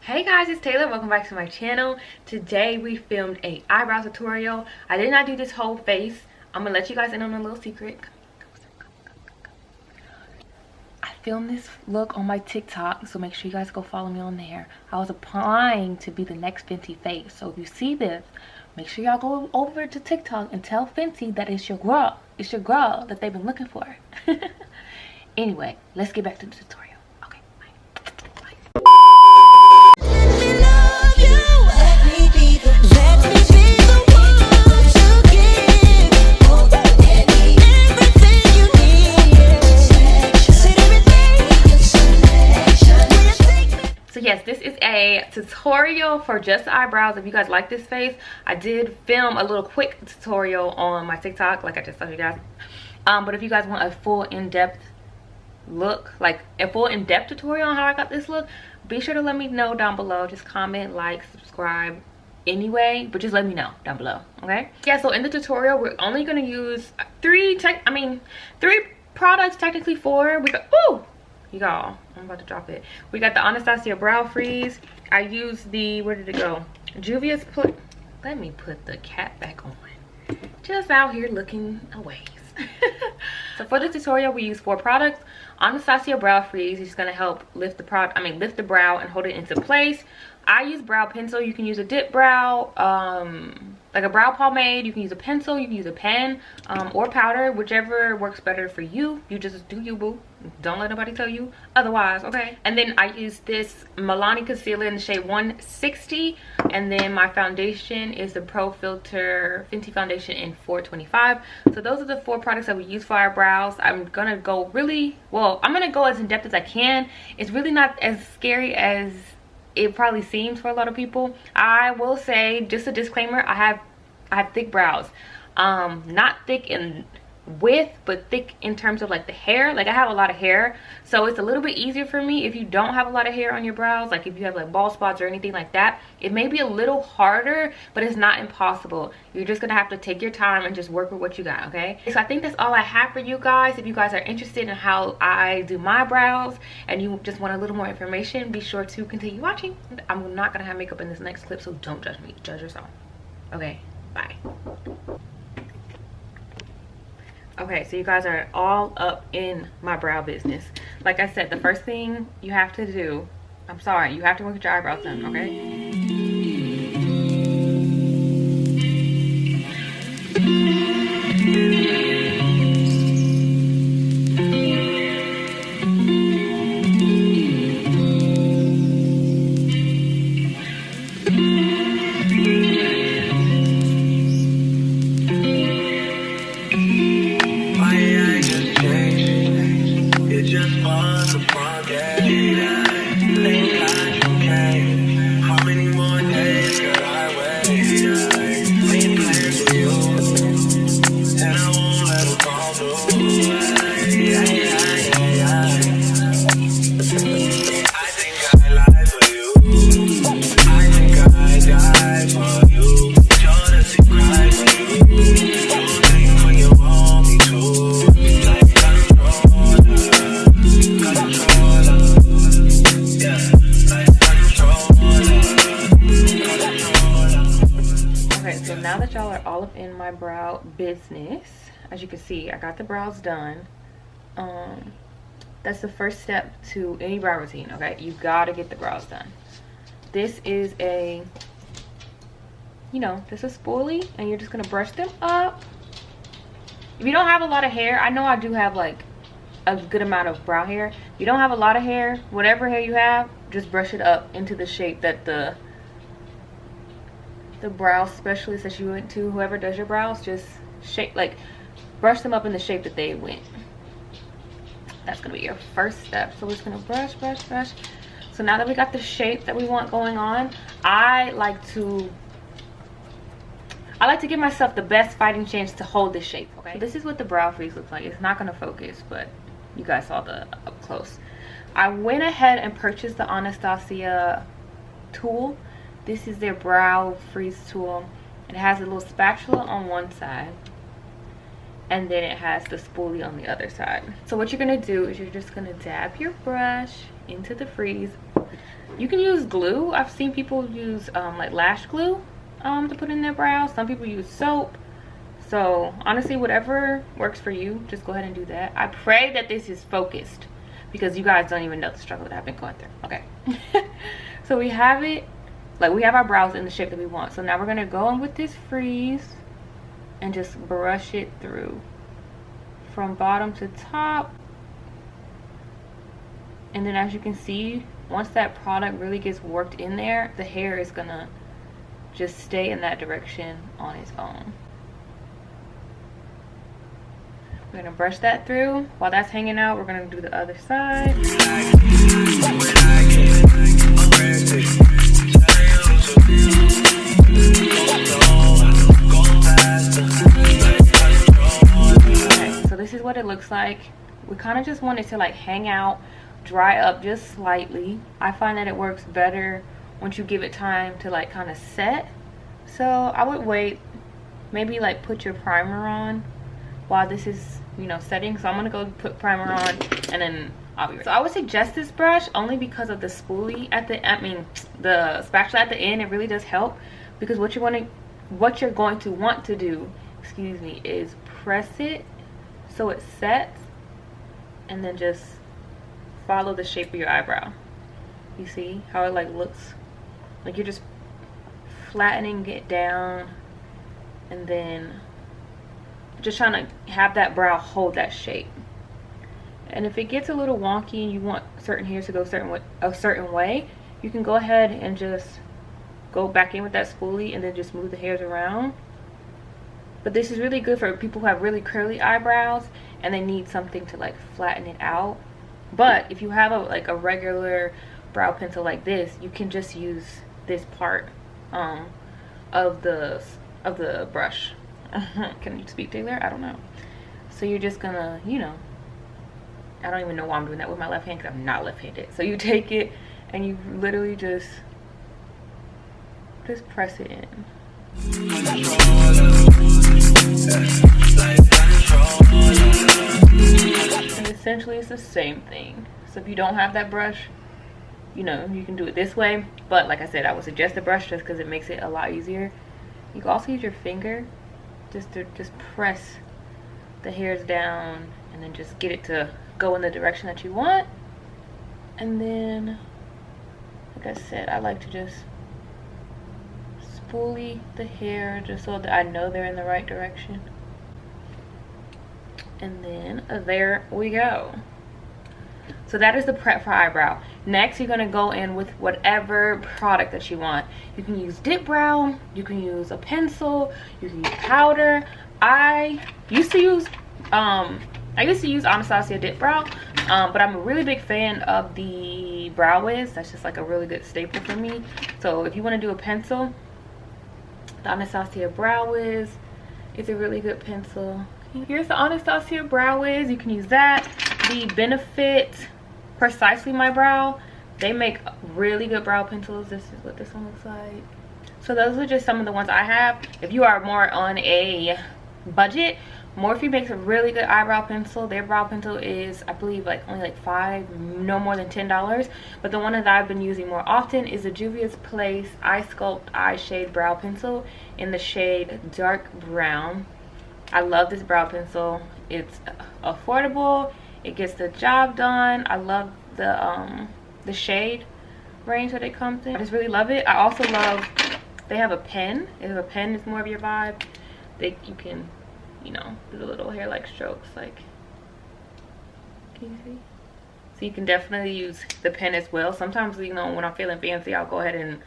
Hey guys, it's Taylor. Welcome back to my channel. Today we filmed a eyebrow tutorial. I did not do this whole face. I'm gonna let you guys in on a little secret. I filmed this look on my TikTok, so make sure you guys go follow me on there. I was applying to be the next Fenty face, so if you see this, make sure y'all go over to TikTok and tell Fenty that it's your girl. It's your girl that they've been looking for. Anyway, let's get back to the tutorial. Okay, bye. So yes, this is a tutorial for just eyebrows. If you guys like this face, I did film a little quick tutorial on my TikTok, like I just told you guys. But if you guys want a full in-depth look, like a full in-depth tutorial on how I got this look, be sure to let me know down below. Just comment, like, subscribe anyway, but just let me know down below. Okay, yeah, so in the tutorial we're only going to use three products, technically four. We got, oh y'all, I'm about to drop it. We got the Anastasia brow freeze. I used the, where did it go, Juvia's put, let me put the cap back on, just out here looking away. So for the tutorial we use four products. Anastasia brow freeze is going to help lift the lift the brow and hold it into place. I use brow pencil. You can use a dip brow, like a brow pomade. You can use a pencil, you can use a pen, or powder, whichever works better for you. You just do you, boo. Don't let nobody tell you otherwise, okay? And then I use this Milani concealer in the shade 160, and then my foundation is the Pro Filter Fenty foundation in 425. So those are the four products that we use for our brows. I'm gonna go I'm gonna go as in depth as I can. It's really not as scary as it probably seems for a lot of people. I will say, just a disclaimer, I have thick brows, not thick in width, but thick in terms of like the hair. Like I have a lot of hair, so it's a little bit easier for me if you don't have a lot of hair on your brows. Like if you have like bald spots or anything like that, it may be a little harder, but it's not impossible. You're just gonna have to take your time and just work with what you got. Okay, so I think that's all I have for you guys. If you guys are interested in how I do my brows and you just want a little more information, be sure to continue watching. I'm not gonna have makeup in this next clip, so don't judge me, judge yourself. Okay, bye. Okay, so you guys are all up in my brow business. Like I said, the first thing you have to do, I'm sorry, you have to work with your eyebrows done, okay? Now that y'all are all up in my brow business, as you can see, I got the brows done. That's the first step to any brow routine, okay? You gotta get the brows done. This is a, this is spoolie, and you're just gonna brush them up. If you don't have a lot of hair, I know I do have like a good amount of brow hair. If you don't have a lot of hair, whatever hair you have, just brush it up into the shape that the brow specialist that you went to, whoever does your brows, just shape, like brush them up in the shape that they went. That's gonna be your first step. So we're just gonna brush. So now that we got the shape that we want going on, I like to give myself the best fighting chance to hold this shape. Okay, so this is what the brow freeze looks like. It's not gonna focus, but you guys saw the up close. I went ahead and purchased the Anastasia tool. This is their brow freeze tool. It has a little spatula on one side, and then it has the spoolie on the other side. So what you're gonna do is you're just gonna dab your brush into the freeze. You can use glue. I've seen people use like lash glue to put in their brows. Some people use soap. So honestly, whatever works for you, just go ahead and do that. I pray that this is focused, because you guys don't even know the struggle that I've been going through. Okay. So we have it, like we have our brows in the shape that we want. So now we're gonna go in with this freeze and just brush it through from bottom to top. And then as you can see, once that product really gets worked in there, the hair is gonna just stay in that direction on its own. We're gonna brush that through. While that's hanging out, we're gonna do the other side. Okay, so this is what it looks like. We kind of just want it to like hang out, dry up just slightly. I find that it works better once you give it time to like kind of set. So I would wait, maybe like put your primer on while this is, you know, setting. So I'm gonna go put primer on and then I'll be ready. So I would suggest this brush only because of the spoolie at the, the spatula at the end. It really does help, because what you're going to want to do, excuse me, is press it so it sets, and then just follow the shape of your eyebrow. You see how it like looks like you're just flattening it down, and then just trying to have that brow hold that shape. And if it gets a little wonky and you want certain hairs to go a certain way, you can go ahead and just go back in with that spoolie and then just move the hairs around. But this is really good for people who have really curly eyebrows and they need something to like flatten it out. But if you have a regular brow pencil like this, you can just use this part of the brush. Can you speak Taylor? I don't know. So you're just gonna, you know, I don't even know why I'm doing that with my left hand, because I'm not left-handed. So you take it and you literally just press it in. And essentially it's the same thing. So if you don't have that brush, you know, you can do it this way. But like I said, I would suggest the brush just because it makes it a lot easier. You can also use your finger just to press the hairs down and then just get it to go in the direction that you want. And then, like I said, I like to just spoolie the hair just so that I know they're in the right direction. And then there we go. So that is the prep for eyebrow. Next, you're gonna go in with whatever product that you want. You can use dip brow, you can use a pencil, you can use powder. I used to use Anastasia dip brow, but I'm a really big fan of the Brow Wiz. That's just like a really good staple for me. So if you want to do a pencil, the Anastasia Brow Wiz is a really good pencil. Here's the Anastasia Brow Wiz. You can use that. The Benefit Precisely My Brow, they make really good brow pencils. This is what this one looks like. So those are just some of the ones I have. If you are more on a budget, Morphe makes a really good eyebrow pencil. Their brow pencil is, I believe, like only like $5, no more than $10. But the one that I've been using more often is the Juvia's Place Eye Sculpt Eye Shade Brow Pencil in the shade Dark Brown. I love this brow pencil. It's affordable. It gets the job done. I love the shade range that it comes in. I just really love it. I also love, they have a pen. If a pen is more of your vibe, you can, you know, do the little hair like strokes, like, can you see? So you can definitely use the pen as well. Sometimes, you know, when I'm feeling fancy, I'll go ahead and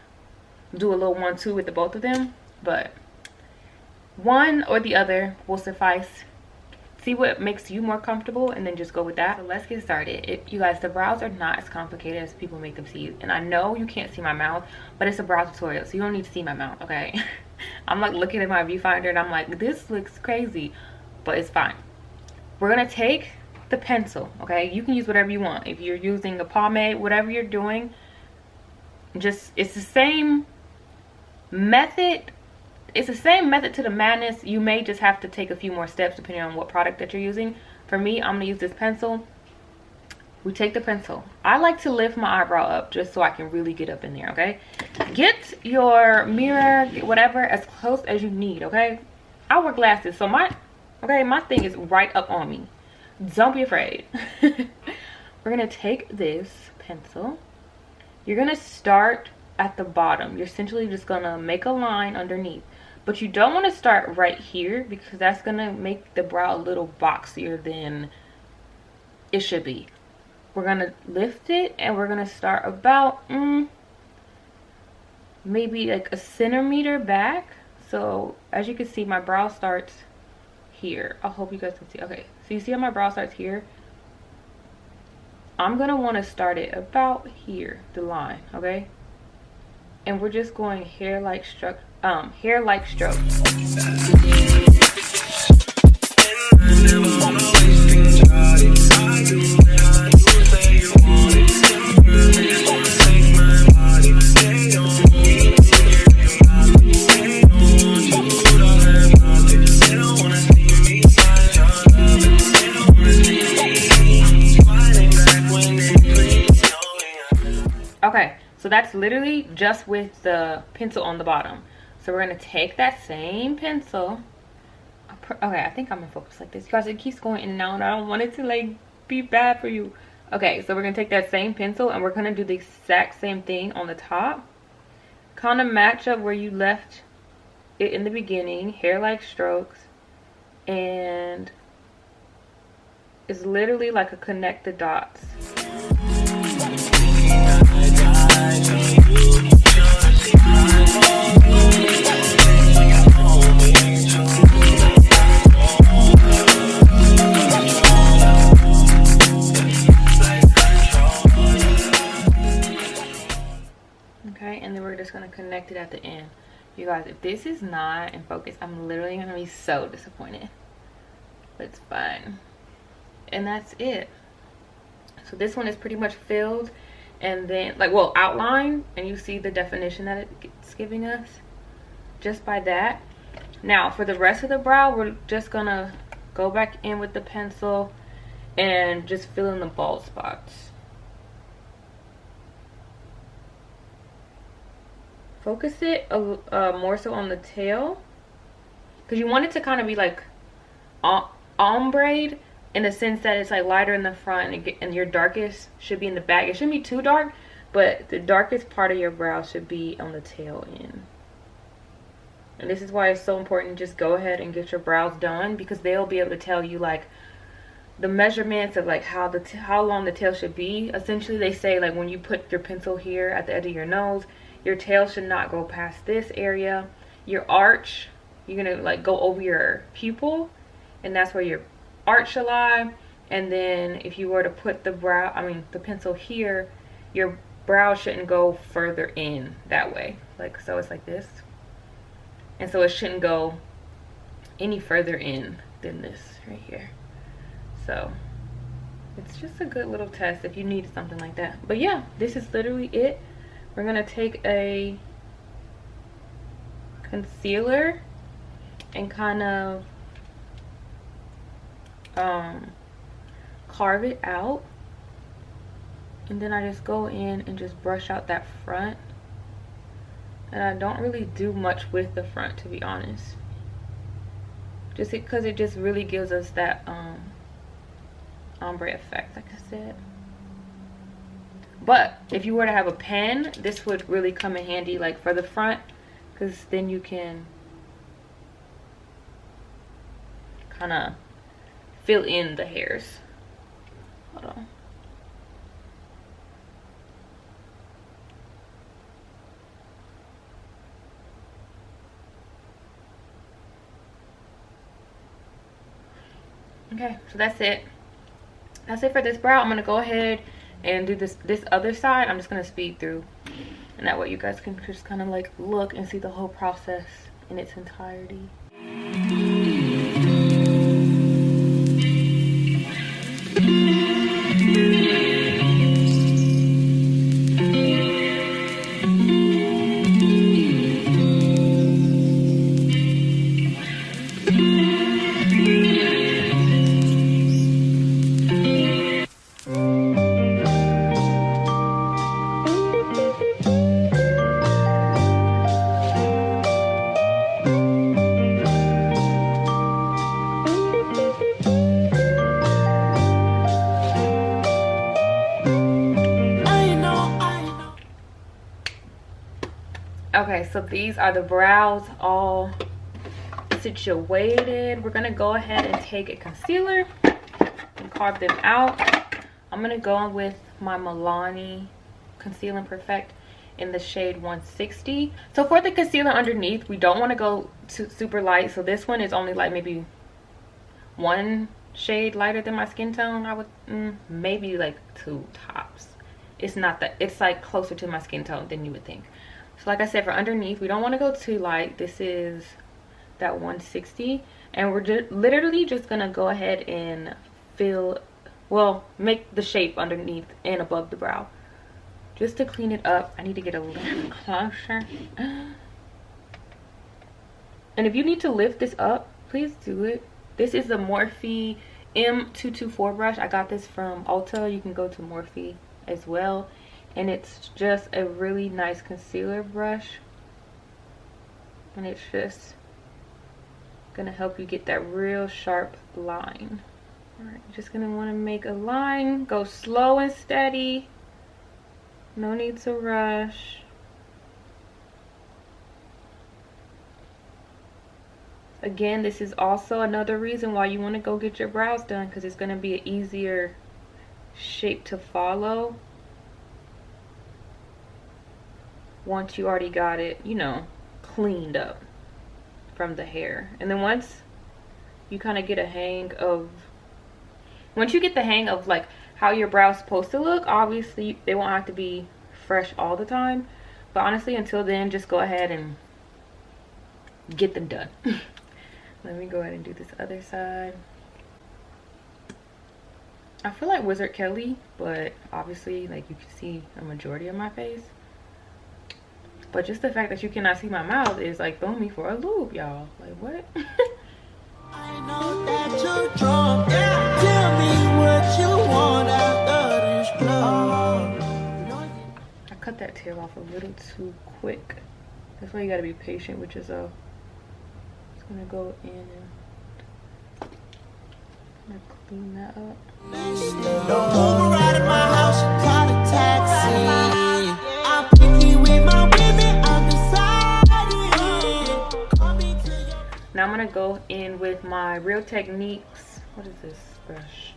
do a little 1-2 with the both of them, but one or the other will suffice. See what makes you more comfortable and then just go with that. So let's get started. You guys, the brows are not as complicated as people make them see. And I know you can't see my mouth, but it's a brow tutorial, so you don't need to see my mouth, okay? I'm like looking at my viewfinder and I'm like, this looks crazy, but it's fine. We're gonna take the pencil, okay? You can use whatever you want. If you're using a pomade, whatever you're doing, just, it's the same method. It's the same method to the madness. You may just have to take a few more steps depending on what product that you're using. For me, I'm gonna use this pencil, we take the pencil. I like to lift my eyebrow up just so I can really get up in there, okay? Get your mirror, whatever, as close as you need, okay? I wear glasses, so my thing is right up on me. Don't be afraid. We're gonna take this pencil. You're gonna start at the bottom. You're essentially just gonna make a line underneath. But you don't want to start right here because that's gonna make the brow a little boxier than it should be. We're gonna lift it and we're gonna start about maybe like a centimeter back. So as you can see, my brow starts here. I hope you guys can see. Okay, so you see how my brow starts here? I'm gonna want to start it about here, the line, okay? And we're just going hair-like strokes. Okay, so that's literally just with the pencil on the bottom. So we're gonna take that same pencil. Okay, I think I'm in focus like this because it keeps going in and out and I don't want it to like be bad for you. Okay, so we're gonna take that same pencil and we're gonna do the exact same thing on the top. Kind of match up where you left it in the beginning, hair-like strokes, and it's literally like a connect the dots. Okay, and then we're just gonna connect it at the end. You guys, if this is not in focus, I'm literally gonna be so disappointed. But it's fine. And that's it. So this one is pretty much filled and then like, well, outline, and you see the definition that it's giving us just by that. Now for the rest of the brow, we're just gonna go back in with the pencil and just fill in the bald spots. Focus it more so on the tail because you want it to kind of be like ombre in the sense that it's like lighter in the front and your darkest should be in the back. It shouldn't be too dark, but the darkest part of your brow should be on the tail end. And this is why it's so important to just go ahead and get your brows done, because they'll be able to tell you like the measurements of like how long the tail should be. Essentially they say like when you put your pencil here at the edge of your nose, your tail should not go past this area. Your arch, you're gonna like go over your pupil, and that's where your arch should lie. And then if you were to put the pencil here, your brow shouldn't go further in that way. Like so, it's like this, and so it shouldn't go any further in than this right here. So it's just a good little test if you need something like that. But yeah, this is literally it. We're gonna take a concealer and kind of carve it out, and then I just go in and just brush out that front, and I don't really do much with the front, to be honest, just because it just really gives us that ombre effect, like I said. But if you were to have a pen, this would really come in handy like for the front, because then you can kind of fill in the hairs. Hold on. Okay, so that's it. That's it for this brow. I'm gonna go ahead and do this other side. I'm just gonna speed through, and that way you guys can just kind of like look and see the whole process in its entirety. Okay, so these are the brows all situated. We're gonna go ahead and take a concealer and carve them out. I'm gonna go in with my Milani Conceal and Perfect in the shade 160. So for the concealer underneath, we don't want to go to super light. So this one is only like maybe one shade lighter than my skin tone. I would maybe like 2 tops. It's not that, it's like closer to my skin tone than you would think. So like I said, for underneath, we don't want to go too light. This is that 160, and we're literally just gonna go ahead and make the shape underneath and above the brow, just to clean it up. I need to get a little closer. And if you need to lift this up, please do it. This is the Morphe M224 brush. I got this from Ulta. You can go to Morphe as well, and it's just a really nice concealer brush, and it's just gonna help you get that real sharp line. All right, you're just gonna want to make a line, go slow and steady, no need to rush. Again, this is also another reason why you want to go get your brows done, because it's going to be an easier shape to follow once you already got it, you know, cleaned up from the hair. And then once you kind of get a hang of, once you get the hang of like how your brow's supposed to look, obviously they won't have to be fresh all the time, but honestly until then, just go ahead and get them done. Let me go ahead and do this other side. I feel like Wizard Kelly, but obviously like you can see a majority of my face. But just the fact that you cannot see my mouth is like throwing me for a loop, y'all. Like what? I know that you're drunk. Tell me what you want after this club. I cut that tail off a little too quick. That's why you gotta be patient with yourself. Just gonna go in and I'm gonna clean that up. Uber right at my house, call a taxi. I'm picky with my women, I'm decided. Call me to your... Now I'm gonna go in with my Real Techniques. What is this brush?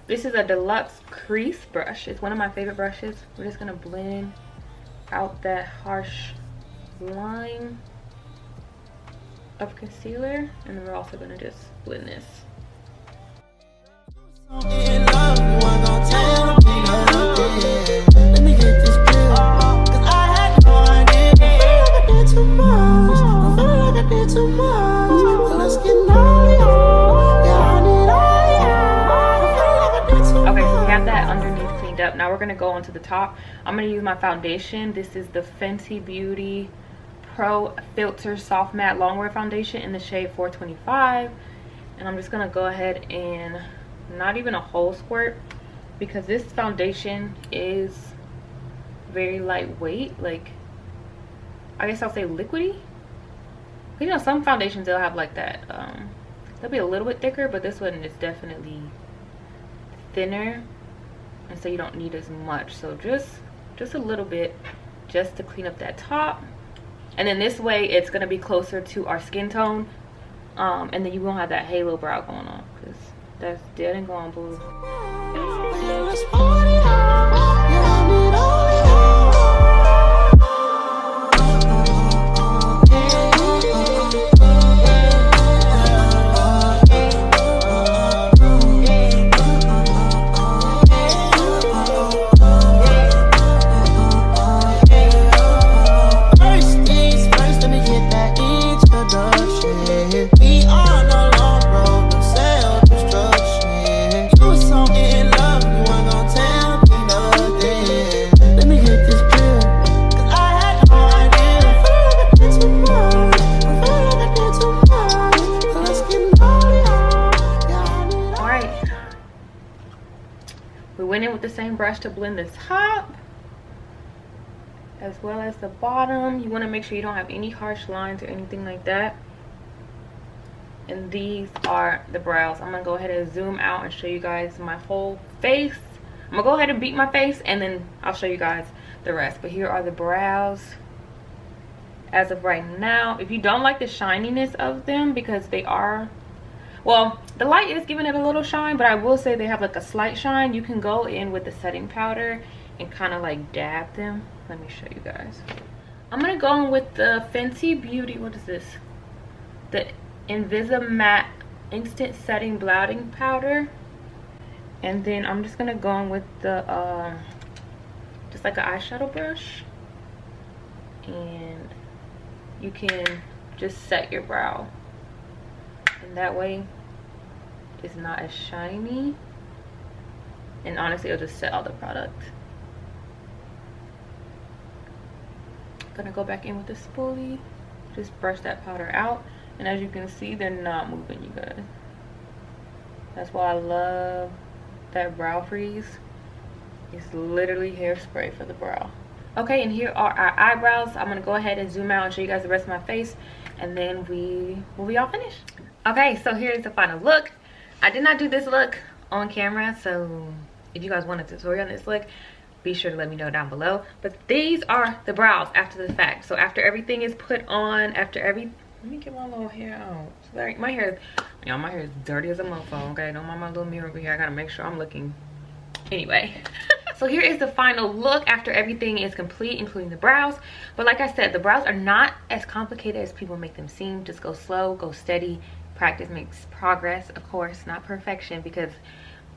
This is a deluxe crease brush. It's one of my favorite brushes. We're just gonna blend out that harsh line of concealer, and then we're also gonna just blend this. In love, you ain't gonna tell me nothing. Let me get this pill, cause I had no idea. I feel like I did too much. I feel like I did too much. But let's get naughty, yeah, I need all, yeah. I feel like I did too much. Okay, so we have that underneath cleaned up. Now we're gonna go onto the top. I'm gonna use my foundation. This is the Fenty Beauty Pro Filter Soft Matte Longwear Foundation in the shade 425. And I'm just gonna go ahead and not even a whole squirt, because this foundation is very lightweight. Like, I guess I'll say liquidy. You know, some foundations they'll have like that, they'll be a little bit thicker, but this one is definitely thinner, and so you don't need as much. So just a little bit, just to clean up that top. And then this way it's gonna be closer to our skin tone, and then you won't have that halo brow going on, because that's dead and gone, boo. Let's party, yeah, I need all, yeah. The same brush to blend the top as well as the bottom. You want to make sure you don't have any harsh lines or anything like that. And these are the brows. I'm gonna go ahead and zoom out and show you guys my whole face. I'm gonna go ahead and beat my face, and then I'll show you guys the rest. But here are the brows. as of right now. If you don't like the shininess of them, because they are, well, the light is giving it a little shine, but I will say they have like a slight shine. You can go in with the setting powder and kind of like dab them. Let me show you guys. I'm gonna go in with the Fenty Beauty, what is this, the Invisimatte Instant Setting Blotting Powder. And then I'm just gonna go in with the just like an eyeshadow brush, and you can just set your brow, and that way it's not as shiny, and honestly it'll just set all the product. Gonna go back in with the spoolie, just brush that powder out, and as you can see, they're not moving, you guys. That's why I love that brow freeze. It's literally hairspray for the brow. Okay, and here are our eyebrows. I'm gonna go ahead and zoom out and show you guys the rest of my face, and then we'll be all finished. Okay, so here's the final look. I did not do this look on camera, so if you guys want a tutorial on this look, be sure to let me know down below. But these are the brows after the fact. So after everything is put on, let me get my little hair out. Sorry, my hair, y'all, my hair is dirty as a mofo, okay? Don't mind my little mirror over here. I gotta make sure I'm looking. Anyway, so here is the final look after everything is complete, including the brows. But like I said, the brows are not as complicated as people make them seem. Just go slow, go steady. Practice makes progress, of course, not perfection, because,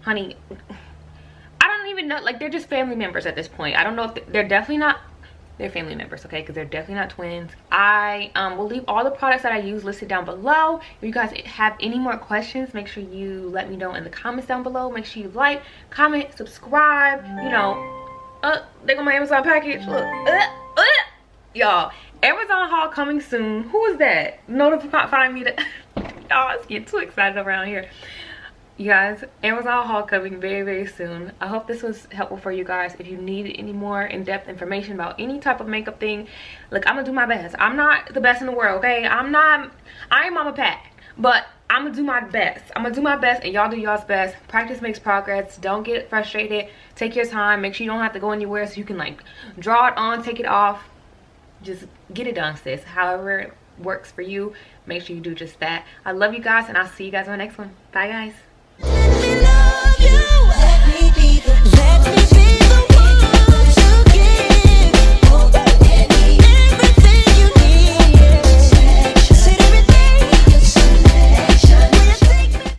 honey, I don't even know, like, they're just family members at this point. I don't know if they're definitely not, they're family members, okay, because they're definitely not twins. I will leave all the products that I use listed down below. If you guys have any more questions, make sure you let me know in the comments down below. Make sure you like, comment, subscribe. You know, there go my Amazon package. Look, y'all, Amazon haul coming soon. Who is that? Notify me that. Y'all, it's getting too excited around here. You guys, Amazon haul coming very, very soon. I hope this was helpful for you guys. If you need any more in-depth information about any type of makeup thing, look, I'm gonna do my best. I'm not the best in the world, okay? I ain't Mama Pat, but I'm gonna do my best. I'm gonna do my best, and y'all do y'all's best. Practice makes progress. Don't get frustrated. Take your time. Make sure you don't have to go anywhere, so you can like draw it on, take it off. Just get it done, sis. However it works for you, make sure you do just that. I love you guys, and I'll see you guys on the next one. Bye, guys.